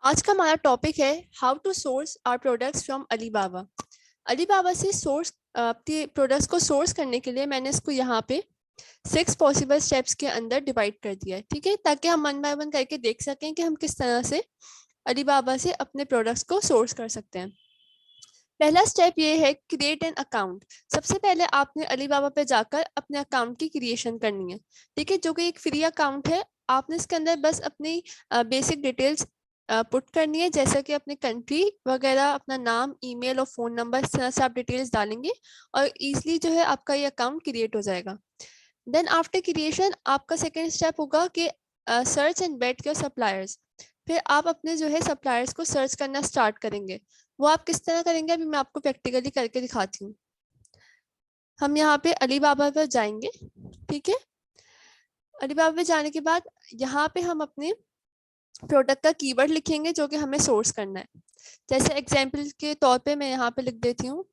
आज का हमारा टॉपिक है how to source our products from Alibaba. Alibaba से सोर्स अपने प्रोडक्ट्स को सोर्स करने के लिए मैंने इसको यहाँ पे 6 पॉसिबल स्टेप्स के अंदर डिवाइड कर दिया है, ठीक है, ताकि हम वन बाय वन करके देख सकें कि हम किस तरह से अलीबाबा से अपने प्रोडक्ट्स को सोर्स कर सकते हैं। पहला स्टेप ये है क्रिएट एन अकाउंट। सबसे पहले आपने अलीबाबा पे जाकर अपने अकाउंट की क्रिएशन करनी है, ठीक है, जो कि एक फ्री अकाउंट है। आपने इसके अंदर बस अपनी बेसिक डिटेल्स पुट करनी है, जैसा कि अपने कंट्री वगैरह, अपना नाम, ईमेल और फोन नंबर, इस तरह से आप डिटेल्स डालेंगे और इजीली जो है आपका ये अकाउंट क्रिएट हो जाएगा। देन आफ्टर क्रिएशन आपका सेकेंड स्टेप होगा कि search and vet your suppliers. फिर आप अपने जो है सप्लायर्स को सर्च करना स्टार्ट करेंगे। वो आप किस तरह करेंगे अभी मैं आपको प्रैक्टिकली करके दिखाती हूँ। हम यहाँ पे अलीबाबा पर जाएंगे, ठीक है। अलीबाबा पे जाने के बाद यहाँ पे हम अपने प्रोडक्ट का कीवर्ड लिखेंगे जो कि हमें सोर्स करना है। जैसे एग्जाम्पल के तौर पे मैं यहाँ पे लिख देती हूँ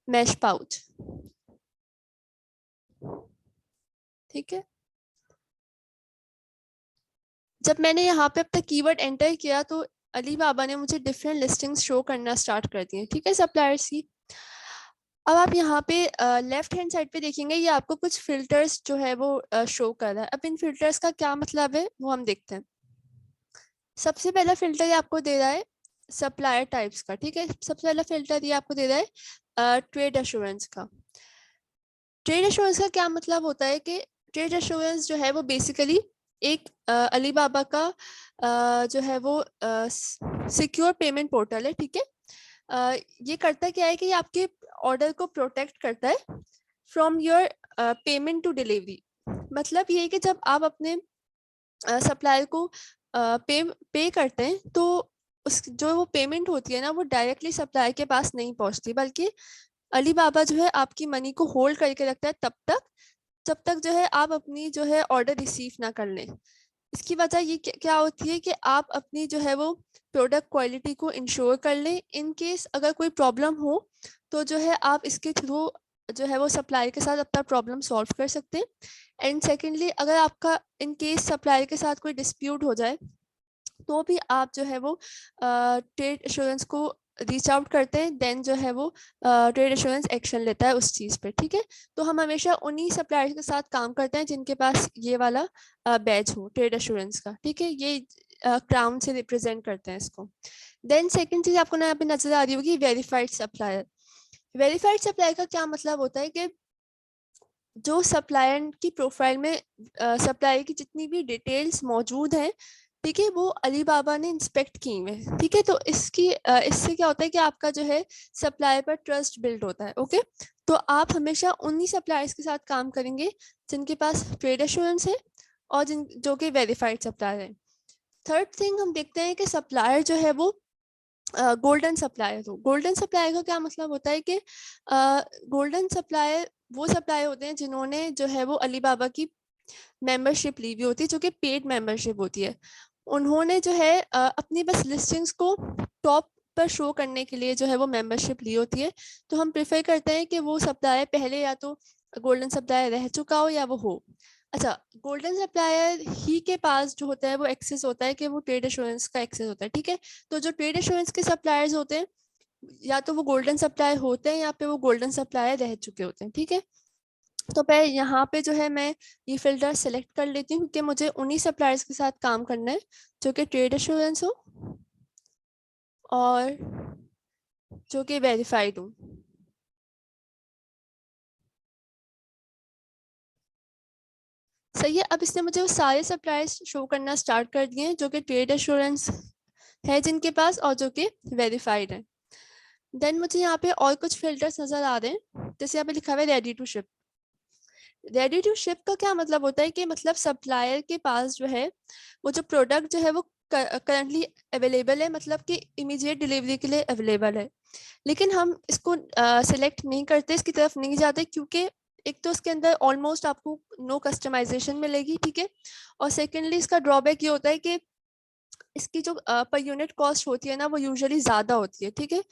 मैश पाउच, ठीक है। जब मैंने यहाँ पे अपना कीवर्ड एंटर किया तो अलीबाबा ने मुझे डिफरेंट लिस्टिंग्स शो करना स्टार्ट कर दिए, ठीक है, सप्लायर्स की। अब आप यहाँ पे लेफ्ट हैंड साइड पे देखेंगे, ये आपको कुछ फिल्टर्स जो है वो शो कर रहा है। अब इन फिल्टर्स का क्या मतलब है वो हम देखते हैं। सबसे पहला फिल्टर ये आपको दे रहा है सप्लायर टाइप्स का, ठीक है। सबसे पहला फिल्टर ये आपको दे रहा है ट्रेड एश्योरेंस का। ट्रेड एश्योरेंस का क्या मतलब होता है कि ट्रेड एश्योरेंस जो है वो बेसिकली एक अलीबाबा का जो है वो सिक्योर पेमेंट पोर्टल है, ठीक है। ये करता क्या है कि ये आपके ऑर्डर को प्रोटेक्ट करता है from your payment to delivery. मतलब ये है कि जब आप अपने सप्लायर को पे करते हैं तो उस जो वो पेमेंट होती है ना, वो डायरेक्टली सप्लायर के पास नहीं पहुंचती, बल्कि अलीबाबा जो है आपकी मनी को होल्ड करके रखता है तब तक जब तक जो है आप अपनी जो है ऑर्डर रिसीव ना कर लें। इसकी वजह ये क्या होती है कि आप अपनी जो है वो प्रोडक्ट क्वालिटी को इंश्योर कर लें। इन केस अगर कोई प्रॉब्लम हो तो जो है आप इसके थ्रू जो है वो सप्लायर के साथ अपना प्रॉब्लम सॉल्व कर सकते हैं। एंड सेकेंडली, अगर आपका इन केस सप्लायर के साथ कोई डिस्प्यूट हो जाए तो भी आप जो है वो ट्रेड एश्योरेंस को रीच आउट करते हैं, देन जो है वो ट्रेड एश्योरेंस एक्शन लेता है उस चीज़ पे, ठीक है। तो हम हमेशा उन्हीं सप्लायर्स के साथ काम करते हैं जिनके पास ये वाला बैच हो ट्रेड एश्योरेंस का, ठीक है। ये क्राउन से रिप्रेजेंट करते हैं इसको। देन सेकंड चीज़ आपको ना यहाँ पे नजर आ रही होगी वेरीफाइड सप्लायर। वेरीफाइड सप्लायर का क्या मतलब होता है कि जो सप्लायर की प्रोफाइल में सप्लायर की जितनी भी डिटेल्स मौजूद हैं, ठीक है, वो अलीबाबा ने इंस्पेक्ट की हुई, ठीक है। तो इससे क्या होता है कि आपका जो है सप्लायर पर ट्रस्ट बिल्ड होता है, ओके। तो आप हमेशा उन्हीं सप्लायर्स के साथ काम करेंगे जिनके पास ट्रेड एश्योरेंस है और जिन जो कि वेरीफाइड सप्लायर है। थर्ड थिंग हम देखते हैं कि सप्लायर जो है वो गोल्डन सप्लायर हो। गोल्डन सप्लायर का क्या मतलब होता है कि गोल्डन सप्लायर वो सप्लायर होते हैं जिन्होंने जो है वो अलीबाबा की मेंबरशिप ली हुई होती है, जो कि पेड मेंबरशिप होती है। उन्होंने जो है अपनी बस लिस्टिंग्स को टॉप पर शो करने के लिए जो है वो मेंबरशिप ली होती है। तो हम प्रेफर करते हैं कि वो सप्लायर पहले या तो गोल्डन सप्लायर रह चुका हो या वो हो। अच्छा, गोल्डन सप्लायर ही के पास जो होता है वो एक्सेस होता है कि वो ट्रेड एश्योरेंस का एक्सेस होता है, ठीक है। तो जो ट्रेड एश्योरेंस के सप्लायर्स होते हैं या तो वो गोल्डन सप्लायर होते हैं या पे वो गोल्डन सप्लायर रह चुके होते हैं, ठीक है। तो मैं यहाँ पे जो है मैं ये फिल्टर सेलेक्ट कर लेती हूँ क्योंकि मुझे उन्हीं सप्लायर्स के साथ काम करना है जो कि ट्रेड एश्योरेंस हो और जो कि वेरीफाइड हो। सही है। अब इसने मुझे वो सारे सप्लायर्स शो करना स्टार्ट कर दिए हैं जो कि ट्रेड एश्योरेंस है जिनके पास और जो कि वेरीफाइड है। देन मुझे यहाँ पे और कुछ फिल्टर्स नजर आ रहे हैं, जैसे यहाँ पे लिखा हुआ है ready to ship. Ready to ship का क्या मतलब होता है कि मतलब सप्लायर के पास जो है वो जो प्रोडक्ट जो है वो करंटली अवेलेबल है, मतलब कि इमीडिएट डिलीवरी के लिए अवेलेबल है। लेकिन हम इसको सिलेक्ट नहीं करते, इसकी तरफ नहीं जाते, क्योंकि एक तो इसके अंदर ऑलमोस्ट आपको नो कस्टमाइजेशन मिलेगी, ठीक है। और सेकेंडली इसका ड्रॉबैक ये होता है कि इसकी जो पर यूनिट कॉस्ट होती है ना वो यूजुअली ज़्यादा होती है, ठीक है।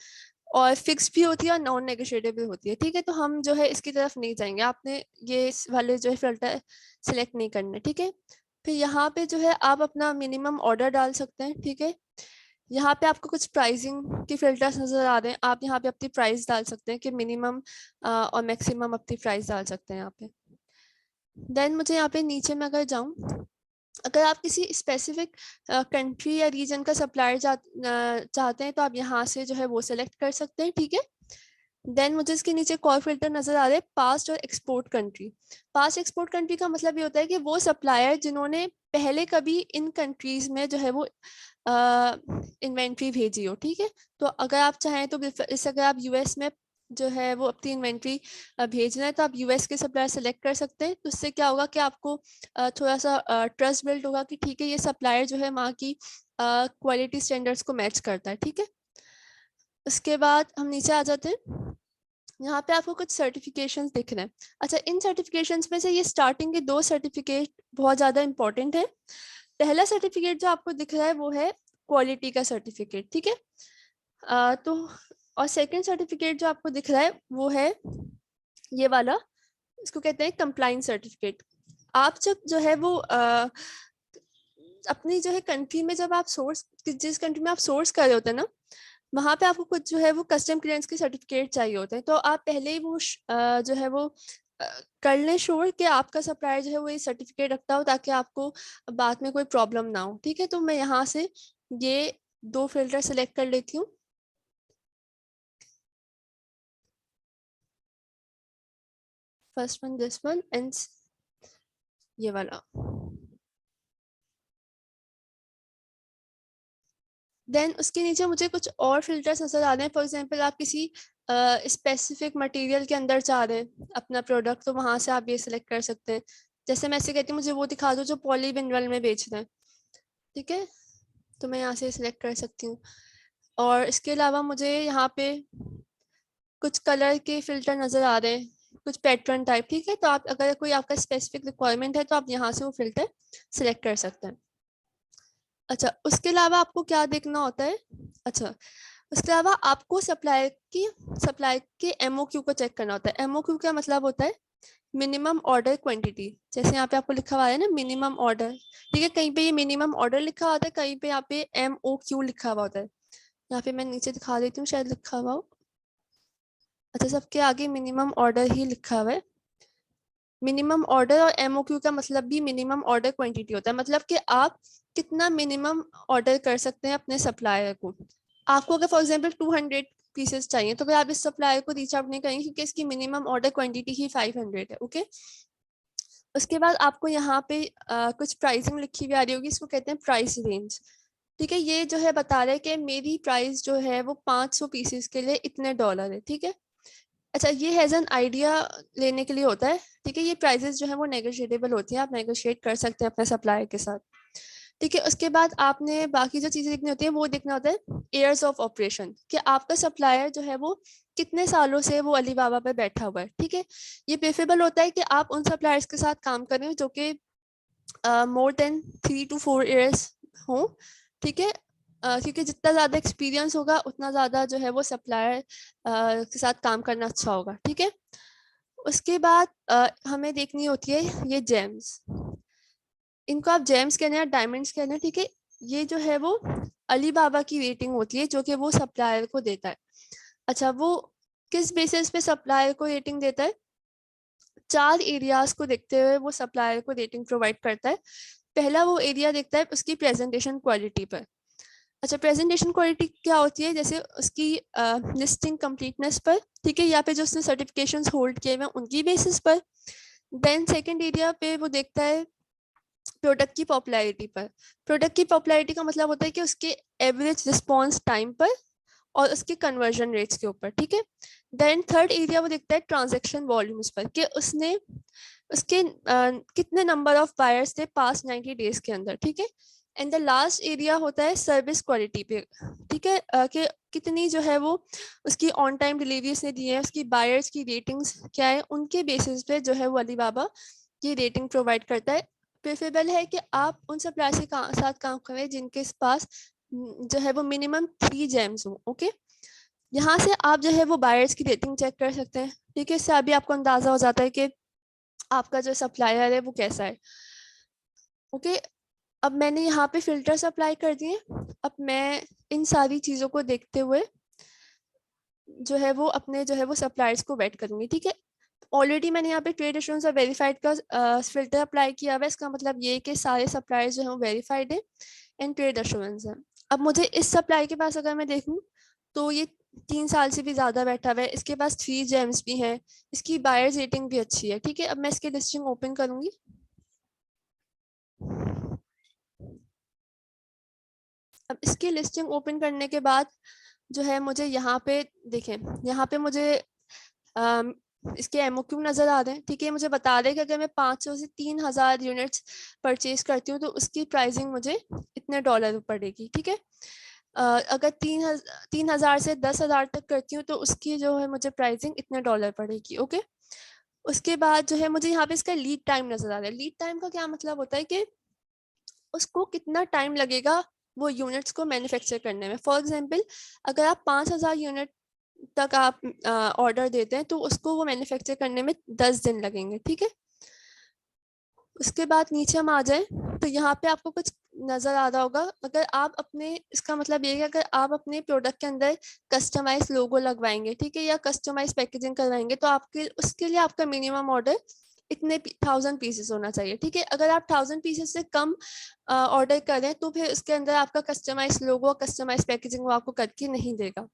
और फिक्स भी होती है और नॉन नेगोशिएटेबल होती है, ठीक है। तो हम जो है इसकी तरफ नहीं जाएंगे, आपने ये इस वाले जो है फिल्टर सिलेक्ट नहीं करना, ठीक है। फिर यहाँ पे जो है आप अपना मिनिमम ऑर्डर डाल सकते हैं, ठीक है। यहाँ पे आपको कुछ प्राइसिंग के फिल्टर्स नजर आ रहे हैं, आप यहाँ पे अपनी प्राइस डाल सकते हैं कि मिनिमम और मैक्सिमम अपनी प्राइस डाल सकते हैं यहाँ पे। देन मुझे यहाँ पे नीचे में अगर जाऊँ, अगर आप किसी स्पेसिफिक कंट्री या रीजन का सप्लायर चाहते हैं तो आप यहाँ से जो है वो सिलेक्ट कर सकते हैं, ठीक है। देन मुझे इसके नीचे कॉल फिल्टर नजर आ रहे हैं पास्ट और export country. Past export country का मतलब ये होता है कि वो सप्लायर जिन्होंने पहले कभी इन कंट्रीज में जो है वो इन्वेंट्री भेजी हो, ठीक है। तो अगर आप चाहें तो इस अगर आप यूएस में जो है वो अपनी इन्वेंट्री भेजना है तो आप यूएस के सप्लायर सेलेक्ट कर सकते हैं। तो इससे क्या होगा कि आपको थोड़ा सा ट्रस्ट बिल्ड होगा कि ठीक है ये सप्लायर जो है वहाँ की क्वालिटी स्टैंडर्ड्स को मैच करता है, ठीक है। उसके बाद हम नीचे आ जाते हैं, यहाँ पे आपको कुछ सर्टिफिकेशंस दिख रहे हैं। अच्छा, इन सर्टिफिकेशंस में से ये स्टार्टिंग के 2 सर्टिफिकेट बहुत ज़्यादा इंपॉर्टेंट है। पहला सर्टिफिकेट जो आपको दिख रहा है वो है क्वालिटी का सर्टिफिकेट, ठीक है। तो और सेकंड सर्टिफिकेट जो आपको दिख रहा है वो है ये वाला, इसको कहते हैं कंप्लाइंस सर्टिफिकेट। आप जब जो है वो अपनी जो है कंट्री में जब आप सोर्स, जिस कंट्री में आप सोर्स कर रहे होते हैं ना, वहां पे आपको कुछ जो है वो कस्टम क्लियरेंस के सर्टिफिकेट चाहिए होते हैं। तो आप पहले ही वो जो है वो कर लें श्योर कि आपका सप्लायर जो है वो ये सर्टिफिकेट रखता हो, ताकि आपको बाद में कोई प्रॉब्लम ना हो, ठीक है। तो मैं यहाँ से ये 2 फिल्टर सेलेक्ट कर लेती हूँ। First one, this one and ये वाला। देन उसके नीचे मुझे कुछ और फिल्टर्स नजर आ रहे हैं। फॉर एग्जांपल आप किसी स्पेसिफिक मटेरियल के अंदर चाह रहे हैं अपना प्रोडक्ट, तो वहां से आप ये सिलेक्ट कर सकते हैं। जैसे मैं ऐसे कहती हूँ मुझे वो दिखा दो जो पॉलीविनिल में बेच रहे हैं, ठीक है। तो मैं यहाँ से सिलेक्ट कर सकती हूँ। और इसके अलावा मुझे यहाँ पे कुछ कलर के फिल्टर नजर आ रहे हैं, कुछ पैटर्न टाइप, ठीक है। तो आप अगर कोई आपका स्पेसिफिक रिक्वायरमेंट है तो आप यहाँ से वो फिल्टर सिलेक्ट कर सकते हैं। अच्छा, उसके अलावा आपको क्या देखना होता है, अच्छा उसके अलावा आपको सप्लाई के एमओक्यू को चेक करना होता है। एमओक्यू का मतलब होता है मिनिमम ऑर्डर क्वांटिटी। जैसे यहाँ पे आपको लिखा हुआ है ना मिनिमम ऑर्डर, ठीक है। कहीं पे ये मिनिमम ऑर्डर लिखा होता है, कहीं पे यहाँ पे एमओक्यू लिखा हुआ होता है। यहाँ पे मैं नीचे दिखा देती हूँ, शायद लिखा हुआ हो। अच्छा, सबके आगे मिनिमम ऑर्डर ही लिखा हुआ है। मिनिमम ऑर्डर और एमओक्यू का मतलब भी मिनिमम ऑर्डर क्वांटिटी होता है, मतलब कि आप कितना मिनिमम ऑर्डर कर सकते हैं अपने सप्लायर को। आपको अगर फॉर एग्जांपल 200 पीसेस चाहिए तो फिर आप इस सप्लायर को रीच आउट नहीं करेंगे, क्योंकि इसकी मिनिमम ऑर्डर क्वांटिटी ही 500 है, ओके। उसके बाद आपको यहाँ पे कुछ प्राइसिंग लिखी हुई आ रही होगी, इसको कहते हैं प्राइस रेंज, ठीक है। ये जो है बता रहा है कि मेरी प्राइस जो है वो 500 पीसेस के लिए इतने डॉलर है, ठीक है। अच्छा, ये हैज़ एन आइडिया लेने के लिए होता है, ठीक है। ये प्राइजेस जो है वो नेगोशिएटेबल होती है, आप नेगोशिएट कर सकते हैं अपने सप्लायर के साथ, ठीक है। उसके बाद आपने बाकी जो चीज़ें देखनी होती है वो देखना होता है ईयर्स ऑफ ऑपरेशन, कि आपका सप्लायर जो है वो कितने सालों से वो अलीबाबा पे बैठा हुआ है, ठीक है। ये प्रेफरेबल होता है कि आप उन सप्लायर्स के साथ काम करें जो कि मोर देन 3 to 4 years हो, ठीक है। क्योंकि जितना ज़्यादा एक्सपीरियंस होगा उतना ज़्यादा जो है वो सप्लायर के साथ काम करना अच्छा होगा, ठीक है। उसके बाद हमें देखनी होती है ये जेम्स, इनको आप जेम्स कहने हैं, डायमंड्स कहने हैं, ठीक है। ये जो है वो अली बाबा की रेटिंग होती है जो कि वो सप्लायर को देता है। अच्छा, वो किस बेसिस पे सप्लायर को रेटिंग देता है? 4 एरियाज को देखते हुए वो सप्लायर को रेटिंग प्रोवाइड करता है। पहला वो एरिया देखता है उसकी प्रेजेंटेशन क्वालिटी पर। अच्छा, प्रेजेंटेशन क्वालिटी क्या होती है? जैसे उसकी लिस्टिंग कंप्लीटनेस पर, ठीक है, या पे जो उसने सर्टिफिकेशंस होल्ड किए हुए उनकी बेसिस पर। देन सेकंड एरिया पे वो देखता है प्रोडक्ट की पॉपुलैरिटी पर। प्रोडक्ट की पॉपुलैरिटी का मतलब होता है कि उसके एवरेज रिस्पॉन्स टाइम पर और उसके कन्वर्जन रेट्स के ऊपर, ठीक है। देन थर्ड एरिया वो देखता है ट्रांजैक्शन वॉल्यूम्स पर, कि उसने उसके कितने नंबर ऑफ बायर्स थे पास्ट 90 डेज के अंदर, ठीक है। एंड द लास्ट एरिया होता है सर्विस क्वालिटी पे, ठीक है, कि कितनी जो है वो उसकी ऑन टाइम डिलीवरी उसने दी है, उसकी बायर्स की रेटिंग्स क्या है, उनके बेसिस पे जो है वो अलीबाबा ये रेटिंग प्रोवाइड करता है। प्रेफरेबल है कि आप उन सप्लायर के साथ काम करें जिनके पास जो है वो मिनिमम 3 जेम्स हो, ओके। यहाँ से आप जो है वो बायर्स की रेटिंग चेक कर सकते हैं, ठीक है। इससे अभी आपको अंदाजा हो जाता है कि आपका जो सप्लायर है वो कैसा है, ओके। अब मैंने यहाँ पे फिल्टर्स अप्लाई कर दिए। अब मैं इन सारी चीज़ों को देखते हुए जो है वो अपने जो है वो सप्लायर्स को वेट करूंगी, ठीक है। ऑलरेडी मैंने यहाँ पे ट्रेड एश्योरेंस और वेरीफाइड का फिल्टर अप्लाई किया हुआ है, इसका मतलब ये है कि सारे सप्लायर्स जो है वो वेरीफाइड है एंड ट्रेड एश्योरेंस है। अब मुझे इस सप्लाई के पास अगर मैं देखूँ तो ये 3 साल से भी ज्यादा बैठा हुआ है, इसके पास 3 जेम्स भी हैं, इसकी बायर्स रेटिंग भी अच्छी है, ठीक है। अब मैं इसकी लिस्टिंग ओपन करूंगी। अब इसकी लिस्टिंग ओपन करने के बाद जो है मुझे यहाँ पे देखें, यहाँ पे मुझे अम, इसके एमओक्यू नजर आ रहे हैं, ठीक है। मुझे बता रहे हैं कि अगर मैं 500 से 3000 यूनिट्स परचेज करती हूँ तो उसकी प्राइसिंग मुझे इतने डॉलर पड़ेगी, ठीक है। अगर 3000 से 10,000 तक करती हूँ तो उसकी जो है मुझे प्राइसिंग इतने डॉलर पड़ेगी, ओके। उसके बाद जो है मुझे यहाँ पे इसका लीड टाइम नजर आ रहा है। लीड टाइम का क्या मतलब होता है कि उसको कितना टाइम लगेगा वो यूनिट्स को मैन्युफैक्चर करने में। फॉर एग्जांपल अगर आप 5000 यूनिट तक आप ऑर्डर देते हैं तो उसको वो मैन्युफैक्चर करने में 10 दिन लगेंगे, ठीक है। उसके बाद नीचे हम आ जाए तो यहाँ पे आपको कुछ नजर आ रहा होगा। अगर आप अपने, इसका मतलब ये है कि अगर आप अपने प्रोडक्ट के अंदर कस्टमाइज लोगो लगवाएंगे, ठीक है, या कस्टमाइज पैकेजिंग करवाएंगे तो आपके उसके लिए आपका मिनिमम ऑर्डर इतने 1000 पीसेस होना चाहिए, ठीक है। अगर आप 1000 पीसेस से कम ऑर्डर करें तो फिर उसके अंदर आपका कस्टमाइज लोगो, कस्टमाइज पैकेजिंग वो आपको करके नहीं देगा,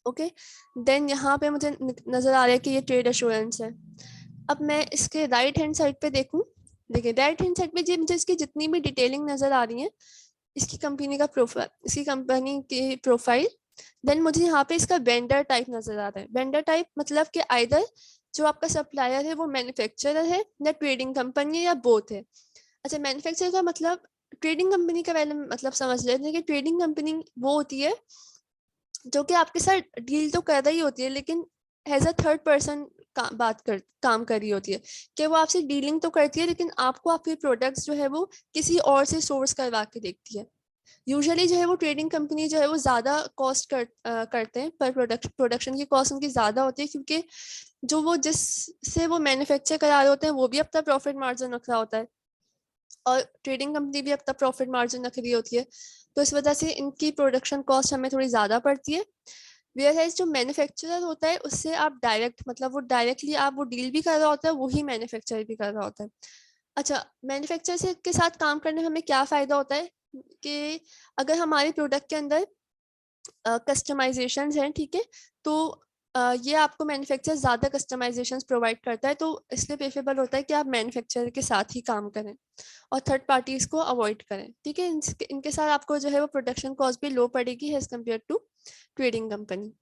ओके। देन यहाँ पे मुझे नजर आ रहा है कि ये ट्रेड एश्योरेंस है। अब मैं इसके राइट हैंड साइड पे देखूं, देखिए राइट हैंड साइड पे जी मुझे इसकी जितनी भी डिटेलिंग नजर आ रही है, इसकी कंपनी का प्रोफाइल, इसकी कंपनी की प्रोफाइल, देन मुझे यहाँ पे इसका वेंडर टाइप नजर आ रहा है। वेंडर टाइप मतलब कि आइदर जो आपका सप्लायर है वो मैन्युफैक्चरर है या ट्रेडिंग कंपनी है या बोथ है। अच्छा, मैन्युफैक्चरर का मतलब, ट्रेडिंग कंपनी का पहले मतलब समझ लेते हैं कि ट्रेडिंग कंपनी वो होती है जो कि आपके साथ डील तो कर रही होती है लेकिन एज अ थर्ड पर्सन काम कर रही होती है, कि वो आपसे डीलिंग तो करती है लेकिन आपको आपके प्रोडक्ट्स जो है वो किसी और से सोर्स करवा के देखती है। यूजुअली जो है वो ट्रेडिंग कंपनी जो है वो ज्यादा कॉस्ट करते हैं, पर प्रोडक्शन की कॉस्ट उनकी ज्यादा होती है क्योंकि जो वो जिससे वो मैन्युफैक्चर करा रहे होते हैं वो भी अपना प्रॉफिट मार्जिन रख रहा होता है और ट्रेडिंग कंपनी भी अपना प्रॉफिट मार्जिन रख रही होती है। तो इस वजह से इनकी प्रोडक्शन कॉस्ट हमें थोड़ी ज़्यादा पड़ती है। वेयर एज जो मैन्युफैक्चरर होता है उससे आप डायरेक्ट, मतलब वो डायरेक्टली आप वो डील भी कर रहा होता है, वही मैन्युफैक्चर भी कर रहा होता है। अच्छा, मैन्युफैक्चरर से के साथ काम करने में हमें क्या फ़ायदा होता है कि अगर हमारे प्रोडक्ट के अंदर कस्टमाइजेशन हैं, ठीक है, तो ये आपको मैन्युफैक्चरर ज़्यादा कस्टमाइजेशन प्रोवाइड करता है, तो इसलिए प्रेफरेबल होता है कि आप मैन्युफैक्चरर के साथ ही काम करें और थर्ड पार्टीज को अवॉइड करें, ठीक है। इनके साथ आपको जो है वो प्रोडक्शन कॉस्ट भी लो पड़ेगी as compare to trading company.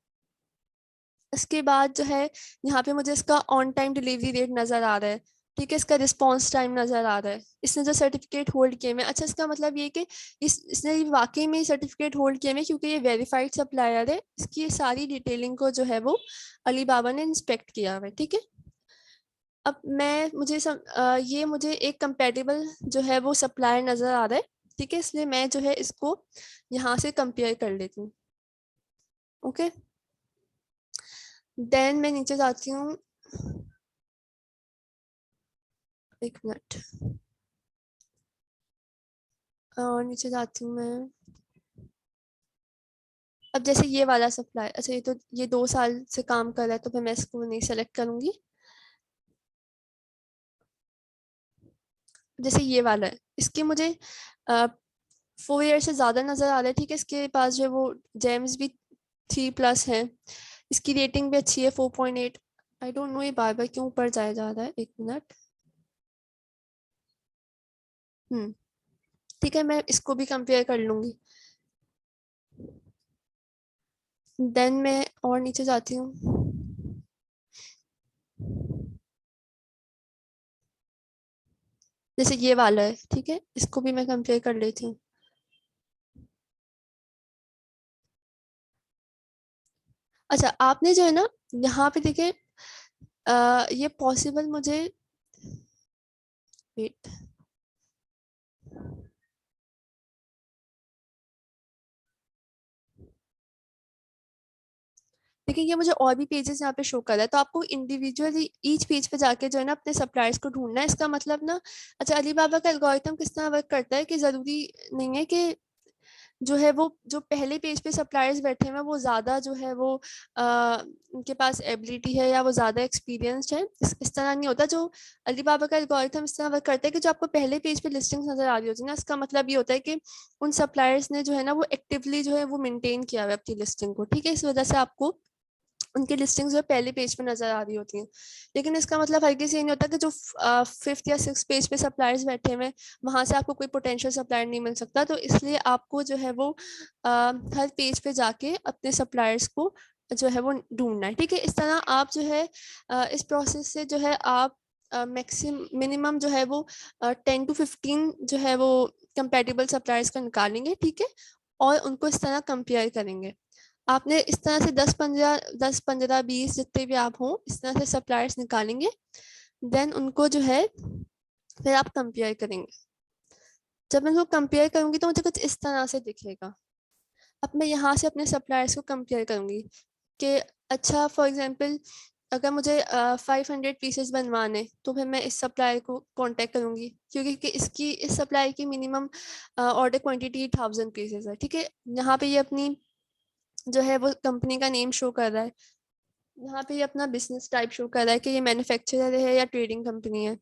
इसके बाद जो है यहाँ पे मुझे इसका ऑन टाइम डिलीवरी रेट नज़र आ रहा है, ठीक है। इसका रिस्पॉन्स टाइम नज़र आ रहा है, इसने जो सर्टिफिकेट होल्ड किए में, अच्छा इसका मतलब ये कि इसने वाकई में सर्टिफिकेट होल्ड किए में क्योंकि ये वेरीफाइड सप्लायर है, इसकी सारी डिटेलिंग को जो है वो अली बाबा ने इंस्पेक्ट किया हुआ है, ठीक है। अब मैं मुझे ये मुझे एक कंपेटेबल जो है वो सप्लायर नज़र आ रहा है, ठीक है, इसलिए मैं जो है इसको यहाँ से कंपेयर कर लेती हूँ, ओके। देन मैं नीचे जाती हूँ, एक मिनट, और नीचे जाती हूँ मैं। अब जैसे ये वाला सप्लाई, अच्छा ये 2 साल से काम कर रहा है तो फिर मैं इसको नहीं सेलेक्ट करूंगी। जैसे ये वाला है, इसके मुझे 4 ईयर से ज्यादा नजर आ रहा है, ठीक है। इसके पास जो है वो जेम्स भी 3+ है, इसकी रेटिंग भी अच्छी है 4.8। आई डोंट नो ये बार बार क्यों ऊपर जाया जा रहा है, एक मिनट। ठीक है, मैं इसको भी कंपेयर कर लूंगी। देन मैं और नीचे जाती हूँ, जैसे ये वाला है, ठीक है, इसको भी मैं कंपेयर कर लेती हूँ। अच्छा, आपने जो है ना यहाँ पे देखे, ये पॉसिबल मुझे, वेट, देखिए ये मुझे और भी पेजेस यहाँ पे शो कर रहा है, तो आपको इंडिविजुअली ईच पेज पे जाके जो है ना अपने सप्लायर्स को ढूंढना है, इसका मतलब ना। अच्छा, अलीबाबा का एल्गोरिथम किस तरह वर्क करता है कि जरूरी नहीं है कि जो है वो जो पहले पेज पे सप्लायर्स बैठे हुए हैं वो ज़्यादा जो है वो उनके पास एबिलिटी है या वो ज़्यादा एक्सपीरियंस्ड है। इस तरह नहीं होता। जो अलीबाबा का एल्गोरिथम इस तरह वर्क करता है कि जो आपको पहले पेज पे लिस्टिंग्स नजर आ रही होती है ना, इसका मतलब ये होता है कि उन सप्लायर्स ने जो है ना वो एक्टिवली जो है वो मेंटेन किया हुआ है अपनी लिस्टिंग को, ठीक है। इस वजह से आपको उनकी लिस्टिंग्स जो है पहले पेज पे नजर आ रही होती हैं। लेकिन इसका मतलब हर किसी ये नहीं होता कि जो 5th या 6th पेज पे सप्लायर्स बैठे हुए हैं वहां से आपको कोई पोटेंशियल सप्लायर नहीं मिल सकता। तो इसलिए आपको जो है वो हर पेज पे जाके अपने सप्लायर्स को जो है वो ढूंढना है, ठीक है। इस तरह आप जो है इस प्रोसेस से जो है आप मिनिमम जो है वो 10 to 15 जो है वो कंपेटिबल सप्लायर्स का निकालेंगे, ठीक है, और उनको इस तरह कंपेयर करेंगे। आपने इस तरह से 10 15 20 जितने भी आप हों इस तरह से सप्लायर्स निकालेंगे, देन उनको जो है फिर आप कंपेयर करेंगे। जब मैं उनको कंपेयर करूंगी तो मुझे कुछ इस तरह से दिखेगा। अब मैं यहाँ से अपने सप्लायर्स को कंपेयर करूंगी कि अच्छा फॉर एग्जांपल अगर मुझे 500 पीसेस बनवाने तो फिर मैं इस सप्लायर को कांटेक्ट करूंगी, क्योंकि कि इसकी इस सप्लायर की मिनिमम ऑर्डर क्वांटिटी 1000 पीसेस है, ठीक है। यहाँ पे ये अपनी जो है वो कंपनी का नेम शो कर रहा है, यहाँ पे ये अपना बिजनेस टाइप शो कर रहा है कि ये मैन्युफैक्चरर है या ट्रेडिंग कंपनी है।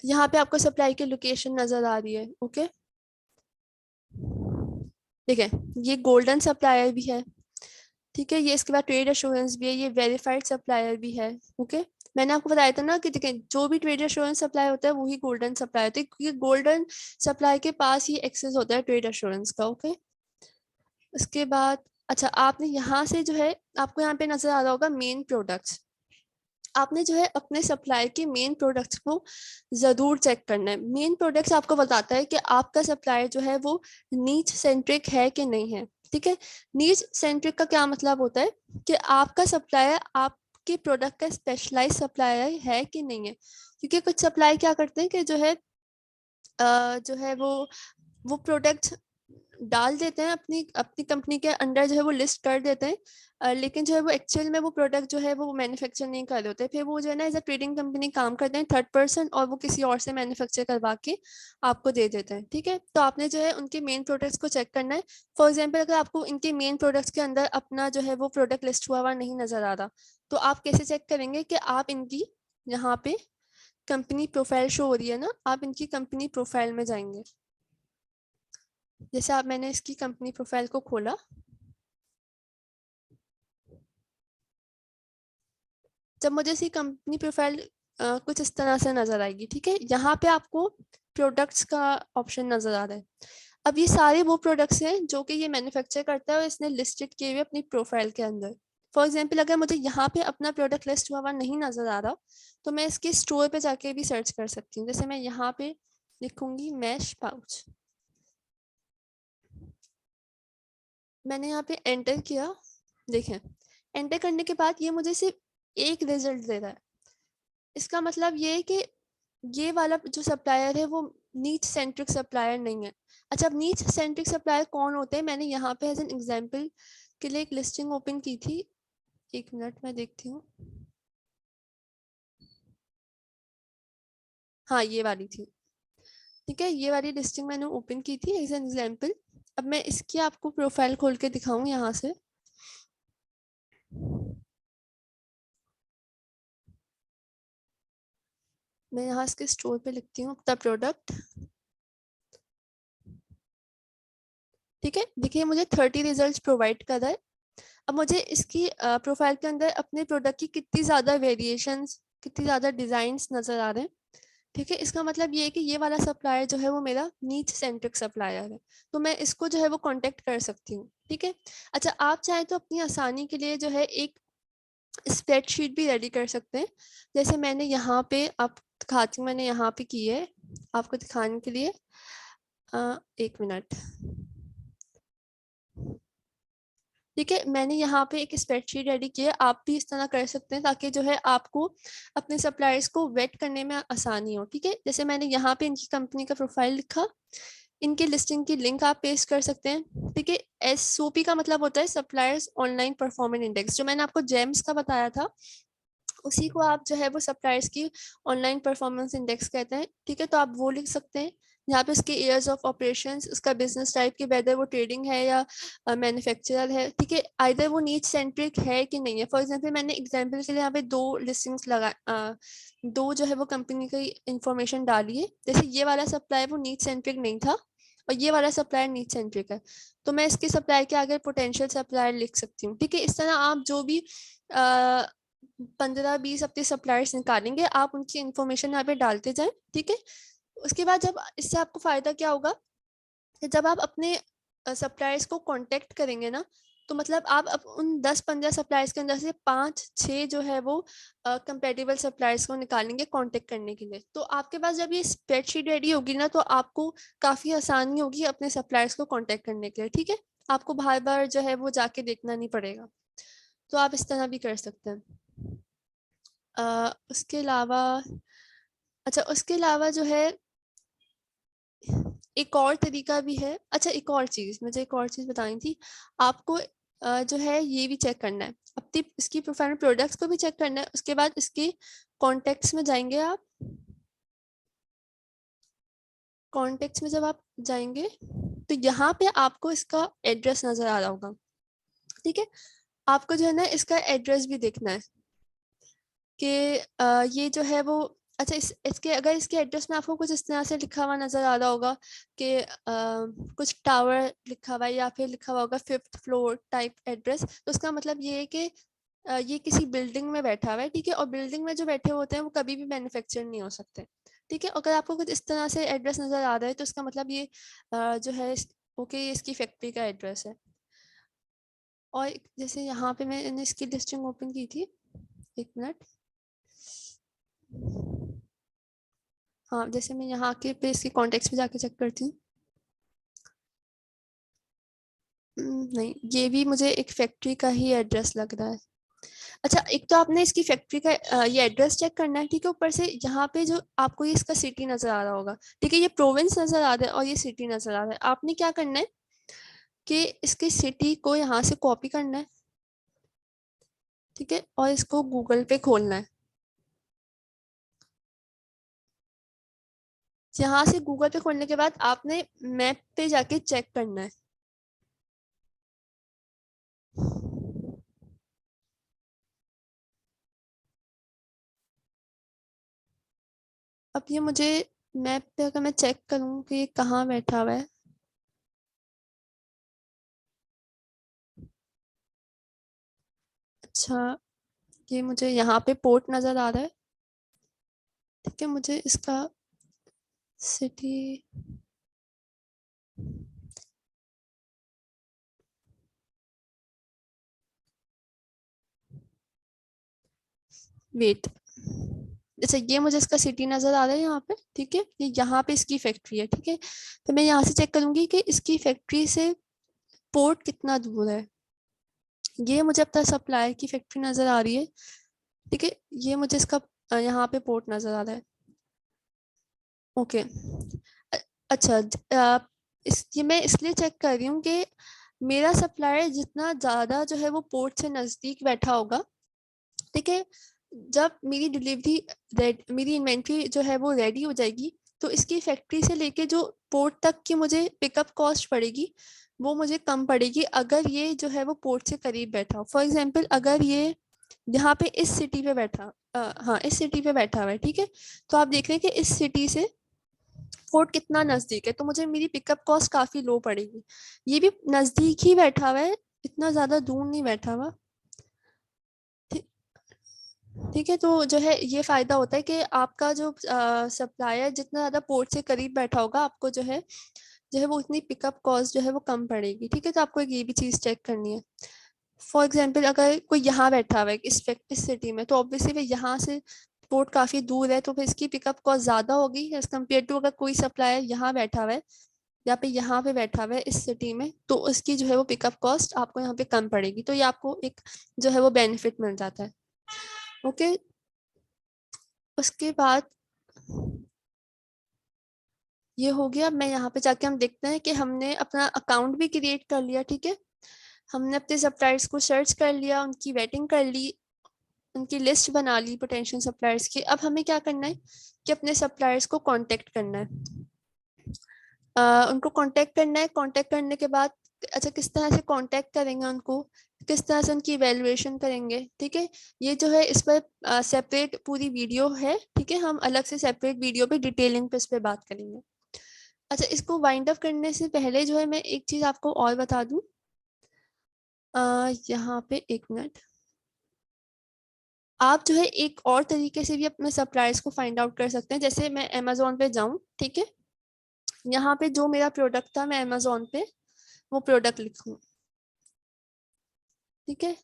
यहाँ पे आपको सप्लाई की लोकेशन नजर आ रही है, ओके। देखिए ये गोल्डन सप्लायर भी है, ठीक है, ये इसके बाद ट्रेड एश्योरेंस भी है, ये वेरीफाइड सप्लायर भी है, ओके। मैंने आपको बताया था ना कि देखिए जो भी ट्रेड एश्योरेंस सप्लाई होता है वही गोल्डन सप्लाई होता है, क्योंकि गोल्डन सप्लाई के पास ही एक्सेस होता है ट्रेड एश्योरेंस का, ओके। उसके बाद अच्छा आपने यहाँ से जो है आपको यहाँ पे नजर आ रहा होगा मेन प्रोडक्ट्स। आपने जो है अपने सप्लाई के मेन प्रोडक्ट्स को जरूर चेक करना है। मेन प्रोडक्ट्स आपको बताता है कि आपका सप्लायर जो है वो नीच सेंट्रिक है कि नहीं है, ठीक है। नीच सेंट्रिक का क्या मतलब होता है कि आपका सप्लायर आपके प्रोडक्ट का स्पेशलाइज सप्लायर है कि नहीं है। क्योंकि कुछ सप्लाई क्या करते हैं कि जो है वो प्रोडक्ट डाल देते हैं अपनी अपनी कंपनी के अंडर जो है वो लिस्ट कर देते हैं, लेकिन जो है वो एक्चुअल में वो प्रोडक्ट जो है वो मैन्युफैक्चर नहीं कर रहे होते। फिर वो जो है ना एज अ ट्रेडिंग कंपनी काम करते हैं 3rd पर्सन, और वो किसी और से मैन्युफैक्चर करवा के आपको दे देते हैं, ठीक है। तो आपने जो है उनके मेन प्रोडक्ट्स को चेक करना है। फॉर एग्जाम्पल अगर आपको इनके मेन प्रोडक्ट्स के अंदर अपना जो है वो प्रोडक्ट लिस्ट हुआ नहीं नजर आ रहा, तो आप कैसे चेक करेंगे कि आप इनकी यहाँ पे कंपनी प्रोफाइल शो हो रही है ना, आप इनकी कंपनी प्रोफाइल में जाएंगे। जैसे आप मैंने इसकी कंपनी प्रोफाइल को खोला, जब मुझे इसकी कंपनी प्रोफाइल कुछ इस तरह से नजर आएगी, ठीक है। यहाँ पे आपको प्रोडक्ट्स का ऑप्शन नजर आ रहा है। अब ये सारे वो प्रोडक्ट्स हैं जो कि ये मैन्युफैक्चर करता है और इसने लिस्टेड किए हुए अपनी प्रोफाइल के अंदर। फॉर एग्जाम्पल अगर मुझे यहाँ पे अपना प्रोडक्ट लिस्ट हुआ नहीं नजर आ रहा, तो मैं इसके स्टोर पे जाके भी सर्च कर सकती हूँ। जैसे मैं यहाँ पे लिखूंगी मैश पाउच, मैंने यहाँ पे एंटर किया। देखें एंटर करने के बाद ये मुझे सिर्फ एक रिजल्ट दे रहा है। इसका मतलब ये है कि ये वाला जो सप्लायर है वो नीच सेंट्रिक सप्लायर नहीं है। अच्छा अब नीच सेंट्रिक सप्लायर कौन होते हैं, मैंने यहाँ पे एज एन एग्जांपल के लिए एक लिस्टिंग ओपन की थी। 1 मिनट मैं देखती हूँ। हाँ ये वाली थी, ठीक है, ये वाली लिस्टिंग मैंने ओपन की थी एज एन एग्जांपल। अब मैं इसकी आपको प्रोफाइल खोल के दिखाऊं यहाँ से। मैं यहाँ इसके स्टोर पे लिखती हूँ द प्रोडक्ट, ठीक है। देखिए मुझे 30 रिजल्ट प्रोवाइड कर रहा है। अब मुझे इसकी प्रोफाइल के अंदर अपने प्रोडक्ट की कितनी ज़्यादा वेरिएशंस, कितनी ज़्यादा डिज़ाइंस नज़र आ रहे हैं, ठीक है। इसका मतलब ये है कि ये वाला सप्लायर जो है वो मेरा नीच सेंट्रिक सप्लायर है, तो मैं इसको जो है वो कांटेक्ट कर सकती हूँ, ठीक है। अच्छा आप चाहे तो अपनी आसानी के लिए जो है एक स्प्रेडशीट भी रेडी कर सकते हैं। जैसे मैंने यहाँ पे आप दिखाती हूँ, मैंने यहाँ पे की है आपको दिखाने के लिए। 1 मिनट, ठीक है, मैंने यहाँ पे एक स्प्रेडशीट रेडी की है। आप भी इस तरह कर सकते हैं ताकि जो है आपको अपने सप्लायर्स को वेट करने में आसानी हो, ठीक है। जैसे मैंने यहाँ पे इनकी कंपनी का प्रोफाइल लिखा, इनके लिस्टिंग की लिंक आप पेस्ट कर सकते हैं, ठीक है। एसओपी का मतलब होता है सप्लायर्स ऑनलाइन परफॉर्मेंस इंडेक्स, जो मैंने आपको जेम्स का बताया था उसी को आप जो है वो सप्लायर्स की ऑनलाइन परफॉर्मेंस इंडेक्स कहते हैं, ठीक है। तो आप वो लिख सकते हैं। यहाँ पे उसके ईयर्स ऑफ ऑपरेशंस, उसका बिजनेस टाइप की, वेदर वो ट्रेडिंग है या मैन्युफैक्चरर है, ठीक है, आइदर वो नीच सेंट्रिक है कि नहीं है। फॉर एग्जांपल मैंने एग्जांपल के लिए यहाँ पे दो लिस्टिंग्स लगा दो जो है वो कंपनी की इंफॉर्मेशन डाली है। जैसे ये वाला सप्लाई वो नीच सेंट्रिक नहीं था और ये वाला सप्लायर नीच सेंट्रिक है, तो मैं इसके सप्लायर के आगे पोटेंशियल सप्लायर लिख सकती हूँ, ठीक है। इस तरह आप जो भी 15-20 अपने सप्लायर्स निकालेंगे, आप उनकी इंफॉर्मेशन यहाँ पे डालते जाएं, ठीक है। उसके बाद जब इससे आपको फायदा क्या होगा कि जब आप अपने सप्लायर्स को कांटेक्ट करेंगे ना, तो मतलब आप उन 10-15 सप्लायर्स के अंदर से 5-6 जो है वो कंपेटेबल सप्लायर्स को निकालेंगे कांटेक्ट करने के लिए। तो आपके पास जब ये स्प्रेडशीट रेडी होगी ना, तो आपको काफ़ी आसानी होगी अपने सप्लायर्स को कांटेक्ट करने के लिए, ठीक है। आपको बार बार जो है वो जाके देखना नहीं पड़ेगा, तो आप इस तरह भी कर सकते हैं। उसके अलावा, अच्छा उसके अलावा जो है एक और तरीका भी है। अच्छा एक और चीज, मुझे एक और चीज बतानी थी आपको, जो है ये भी चेक करना है अपनी इसकी प्रोफाइल में, प्रोडक्ट्स को भी चेक करना है। उसके बाद इसके कॉन्टेक्ट्स में जाएंगे आप, कॉन्टेक्ट्स में जब आप जाएंगे तो यहाँ पे आपको इसका एड्रेस नजर आ रहा होगा, ठीक है। आपको जो है ना इसका एड्रेस भी देखना है कि ये जो है वो, अच्छा इसके अगर इसके एड्रेस में आपको कुछ इस तरह से लिखा हुआ नजर आ रहा होगा कि कुछ टावर लिखा हुआ है या फिर लिखा हुआ होगा 5th फ्लोर टाइप एड्रेस, तो उसका मतलब ये है कि ये किसी बिल्डिंग में बैठा हुआ है, ठीक है। और बिल्डिंग में जो बैठे होते हैं वो कभी भी मैन्युफैक्चर नहीं हो सकते, ठीक है। अगर आपको कुछ इस तरह से एड्रेस नजर आ रहा है तो इसका मतलब ये जो है ओके ये इसकी फैक्ट्री का एड्रेस है। और जैसे यहाँ पे मैंने इसकी लिस्टिंग ओपन की थी, एक मिनट, हाँ जैसे मैं यहाँ के पे इसके कॉन्टेक्स्ट में जाके चेक करती हूँ, नहीं ये भी मुझे एक फैक्ट्री का ही एड्रेस लग रहा है। अच्छा एक तो आपने इसकी फैक्ट्री का ये एड्रेस चेक करना है, ठीक है। ऊपर से यहाँ पे जो आपको ये इसका सिटी नजर आ रहा होगा, ठीक है, ये प्रोविंस नजर आ रहा है और ये सिटी नजर आ रहा है। आपने क्या करना है कि इसकी सिटी को यहाँ से कॉपी करना है, ठीक है, और इसको गूगल पे खोलना है। यहाँ से गूगल पे खोलने के बाद आपने मैप पे जाके चेक करना है। अब ये मुझे मैप पे अगर मैं चेक करूँ कि ये कहाँ बैठा हुआ है, अच्छा ये मुझे यहाँ पे पोर्ट नजर आ रहा है, ठीक है। मुझे इसका सिटी, वेट, अच्छा ये मुझे इसका सिटी नजर आ रहा है यहाँ पे, ठीक है, ये यहाँ पे इसकी फैक्ट्री है, ठीक है। तो मैं यहाँ से चेक करूंगी कि इसकी फैक्ट्री से पोर्ट कितना दूर है। ये मुझे अपना सप्लायर की फैक्ट्री नजर आ रही है, ठीक है। ये मुझे इसका यहाँ पे पोर्ट नजर आ रहा है, ओके। अच्छा ये मैं इसलिए चेक कर रही हूँ कि मेरा सप्लायर जितना ज्यादा जो है वो पोर्ट से नजदीक बैठा होगा, ठीक है, जब मेरी डिलीवरी मेरी इन्वेंट्री जो है वो रेडी हो जाएगी, तो इसकी फैक्ट्री से लेके जो पोर्ट तक की मुझे पिकअप कॉस्ट पड़ेगी वो मुझे कम पड़ेगी अगर ये जो है वो पोर्ट से करीब बैठा हो। फॉर एग्जांपल अगर ये यहाँ पे इस सिटी पे बैठा, हाँ इस सिटी पे बैठा हुआ है, ठीक है, तो आप देख रहे हैं कि इस सिटी से पोर्ट कितना नजदीक है, तो मुझे मेरी पिकअप कॉस्ट काफी लो पड़ेगी। ये भी नजदीक ही बैठा हुआ है, इतना ज्यादा दूर नहीं बैठा हुआ, ठीक है। तो जो है ये फायदा होता है कि आपका जो सप्लायर जितना ज्यादा पोर्ट से करीब बैठा होगा, आपको जो है वो उतनी पिकअप कॉस्ट जो है वो कम पड़ेगी, ठीक है। तो आपको ये भी चीज चेक करनी है। फॉर एग्जाम्पल अगर कोई यहाँ बैठा हुआ है इस सिटी में, तो ऑब्वियसली फिर यहाँ से पोर्ट काफी दूर है, तो फिर इसकी पिकअप कॉस्ट ज्यादा होगी एज कम्पेयर टू अगर कोई सप्लायर यहाँ बैठा हुआ है या पे यहाँ पे बैठा हुआ है इस सिटी में, तो उसकी जो है वो पिकअप कॉस्ट आपको यहाँ पे कम पड़ेगी। तो ये आपको एक जो है वो बेनिफिट मिल जाता है, ओके। उसके बाद ये हो गया। मैं यहाँ पे जाके हम देखते हैं कि हमने अपना अकाउंट भी क्रिएट कर लिया, ठीक है। हमने अपने सप्लायर्स को सर्च कर लिया, उनकी वेटिंग कर ली, उनकी लिस्ट बना ली पोटेंशियल सप्लायर्स की। अब हमें क्या करना है कि अपने सप्लायर्स को कांटेक्ट करना है। उनको कांटेक्ट करना है। कांटेक्ट करने के बाद अच्छा किस तरह से कांटेक्ट करेंगे उनको, किस तरह से उनकी इवेल्युएशन करेंगे, ठीक है। ये जो है इस पर सेपरेट पूरी वीडियो है, ठीक है। हम अलग से सेपरेट वीडियो पे डिटेलिंग पे इस पे बात करेंगे। अच्छा इसको वाइंड अप करने से पहले जो है मैं एक चीज आपको और बता दूं। यहाँ पे एक मिनट, आप जो है एक और तरीके से भी अपने सप्लायर्स को फाइंड आउट कर सकते हैं। जैसे मैं अमेजोन पे जाऊं, ठीक है, यहाँ पे जो मेरा प्रोडक्ट था मैं अमेजोन पे वो प्रोडक्ट लिखूं, ठीक है।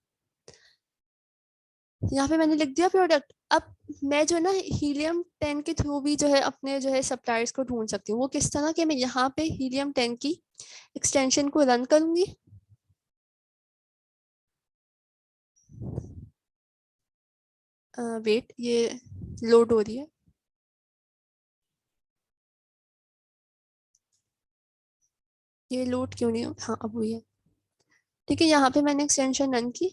यहाँ पे मैंने लिख दिया प्रोडक्ट। अब मैं जो है ना हीलियम 10 के थ्रू भी जो है अपने जो है सप्लायर्स को ढूंढ सकती हूँ। वो किस तरह के, मैं यहाँ पे हीलियम 10 की एक्सटेंशन को रन करूंगी। वेट, ये लोड हो रही है। ये लोड क्यों नहीं हो, हाँ अब हुई है, ठीक है। यहाँ पे मैंने एक्सटेंशन रन की,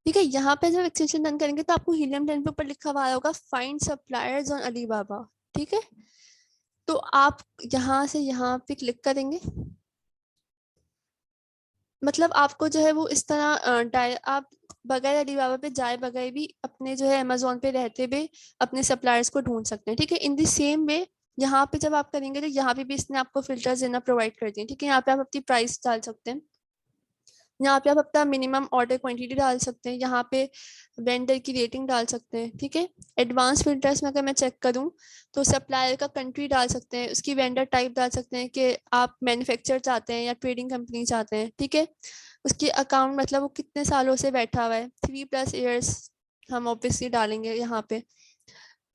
ठीक है। यहाँ पे जब एक्सटेंशन रन करेंगे तो आपको हीलियम 10 पे ऊपर लिखा हुआ आया होगा फाइंड सप्लायर्स ऑन अलीबाबा, ठीक है। तो आप यहाँ से यहाँ पे क्लिक करेंगे, मतलब आपको जो है वो इस तरह आप बगैर अलीबाबा पे जाए बगैर भी अपने जो है अमेजोन पे रहते हुए अपने सप्लायर्स को ढूंढ सकते हैं, ठीक है। इन द सेम वे यहाँ पे जब आप करेंगे तो यहाँ पे भी इसने आपको फिल्टर्स देना प्रोवाइड कर दिए, ठीक है। यहाँ पे आप अपनी प्राइस डाल सकते हैं, यहाँ पे आप अपना मिनिमम ऑर्डर क्वांटिटी डाल सकते हैं, यहाँ पे वेंडर की रेटिंग डाल सकते हैं, ठीक है। एडवांस फिल्टर्स में अगर मैं चेक करूँ तो सप्लायर का कंट्री डाल सकते हैं, उसकी वेंडर टाइप डाल सकते हैं कि आप मैन्युफैक्चर चाहते हैं या ट्रेडिंग कंपनी चाहते हैं, ठीक है। उसकी अकाउंट मतलब वो कितने सालों से बैठा हुआ है, 3+ ईयर्स हम ऑब्वियसली डालेंगे यहाँ पे,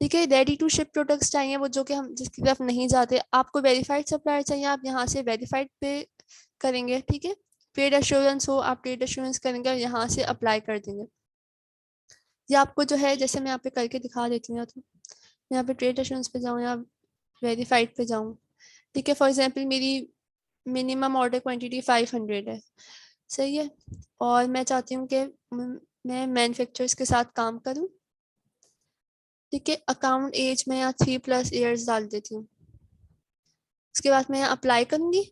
ठीक है। रेडी टू शिप प्रोडक्ट्स चाहिए वो जो कि हम जिसकी तरफ नहीं जाते। आपको वेरीफाइड सप्लायर चाहिए, आप यहाँ से वेरीफाइड पे करेंगे, ठीक है। ट्रेड एश्योरेंस हो, आप ट्रेड एश्योरेंस करेंगे और यहाँ से अप्लाई कर देंगे। ये आपको जो है जैसे मैं यहाँ पे करके दिखा देती हूँ, तो यहाँ पे ट्रेड एश्योरेंस पे जाऊँ या वेरीफाइड पे जाऊँ, ठीक है। फॉर एग्जाम्पल मेरी मिनिमम ऑर्डर क्वांटिटी 500 है, सही है। और मैं चाहती हूँ कि मैं मैन्युफैक्चरर्स के साथ काम करूँ, ठीक है। अकाउंट एज में यहाँ 3+ ईयर्स डाल देती हूँ। उसके बाद मैं यहाँ अप्लाई करूंगी,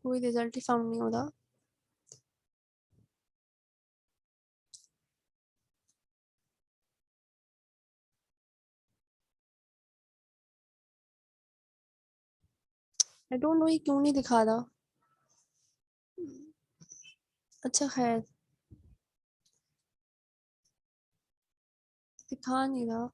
कोई रिजल्ट ही फाउंड नहीं हो रहा। आई डोंट नो ये क्यों नहीं दिखा रहा। अच्छा खैर, दिखा नहीं रहा।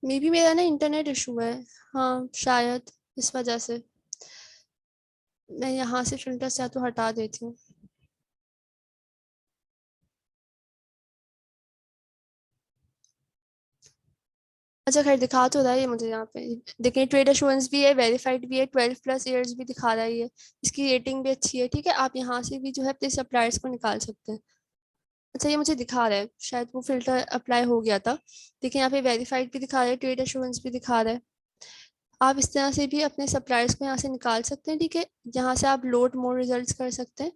मे बी मेरा ना इंटरनेट इशू है, हाँ शायद इस वजह से। मैं यहाँ से फिल्टर से तो हटा देती हूँ। अच्छा खैर, दिखा तो रहा है ये मुझे यहाँ पे। देखिए ट्रेड एश्योरेंस भी है, वेरीफाइड भी है, 12+ ईयर्स भी दिखा रहा है ये। इसकी रेटिंग भी अच्छी है, ठीक है। आप यहाँ से भी जो है अपने सप्लायर्स को निकाल सकते हैं। अच्छा ये मुझे दिखा रहा है, शायद वो फिल्टर अप्लाई हो गया था। देखिए यहाँ पे वेरीफाइड भी दिखा रहा है, ट्रेड एश्योरेंस भी दिखा रहा है। आप इस तरह से भी अपने सप्लायर्स को यहाँ से निकाल सकते हैं, ठीक है। यहाँ से आप लोड मोर रिजल्ट्स कर सकते हैं,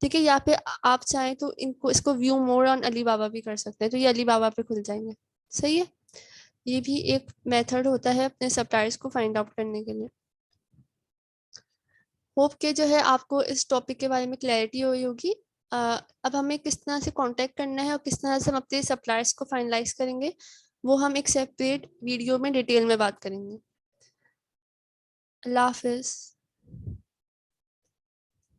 ठीक है। यहाँ पे आप चाहें तो इनको इसको व्यू मोर ऑन अलीबाबा भी कर सकते हैं, तो ये अलीबाबा पे खुल जाएंगे, सही है। ये भी एक मेथड होता है अपने सप्लायर्स को फाइंड आउट करने के लिए। होप के जो है आपको इस टॉपिक के बारे में क्लैरिटी हुई होगी। अब हमें किस तरह से कांटेक्ट करना है और किस तरह से हम अपने सप्लायर्स को फाइनलाइज करेंगे वो हम एक सेपरेट वीडियो में डिटेल में बात करेंगे। अल्लाह हाफिज।